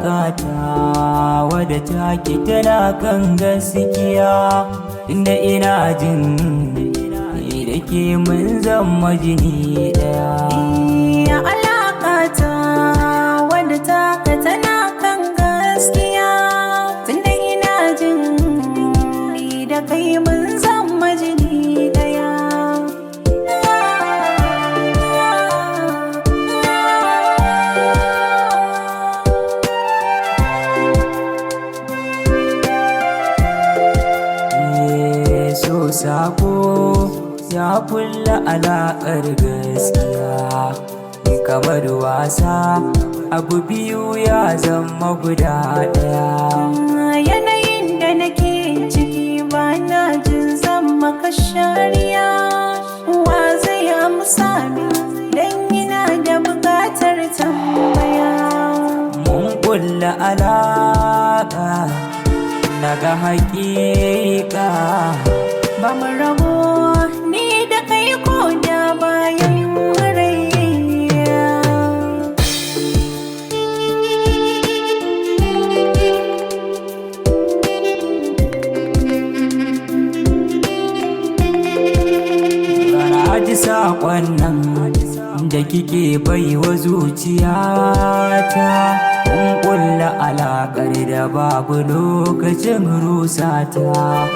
Alaƙata wadda take tana kan gaskiya, inda ina jin ni da ke mun zama jini ɗaya. Alaƙata wadda take tana kan gaskiya, tunda ina jin ni da kai mun zama jini ɗaya. So sako ya kulla alaƙar gaskiya, kamar wasa abu biyu ya zama guda ɗaya. Yanayin da nake ciki ba na jin zan maka shariya, wa zai amsa min dan ina da buƙatar tambaya. Mun kulla alaƙa naga haƙiƙa, ba mu rabo ni da kai ko da bayan rayya. Bara ji saƙon nan da kike baiwa zuciyata, mun kulla alaƙar da babu lokacin rusata.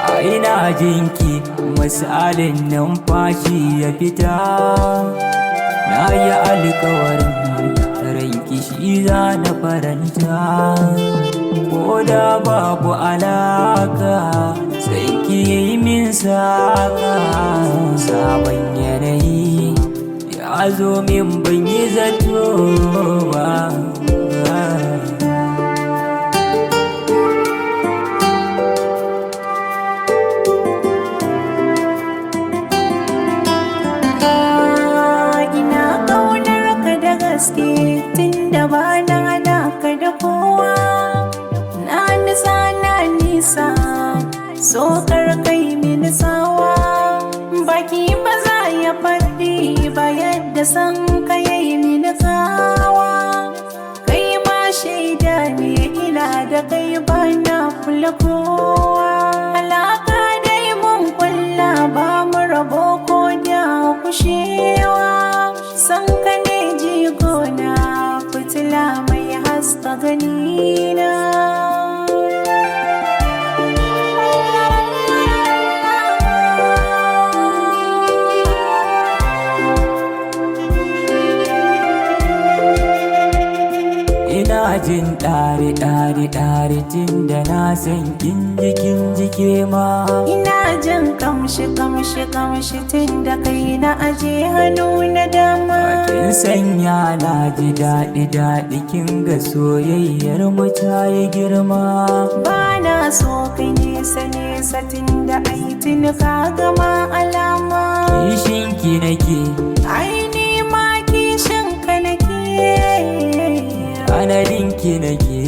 A ina jinki misalin numfashi ya fita, na yi alkawarin ranki shi za na faranta. Ko da babu alaka sai ki yi min saka, sabon yanayi ya zo min ban yi zato ba. Tunda ba na haɗa da kowa, na nisa so kai mini sawa. Baki ba za ya faɗi ba yadda san ka yayi mini kawa. Kai ma shaida ne ina da kai ba na kula kowa. Alaka dai mun kulla ba mu rabo ko da kushewa. San ka ne jigona, fitila mai haska ganina. Ina jin ɗari tun da na san kin jike ma. Ina jin kamshi tun da kai na aje hannu na dama. Kin sanya na ji daɗi kin ga soyayyar mu ta yi girma. Ba na so kai nesa tun da ai tun ka gama alama. Kishin ki nake, ai ni ma kishin ka nake. kanadin ki nake.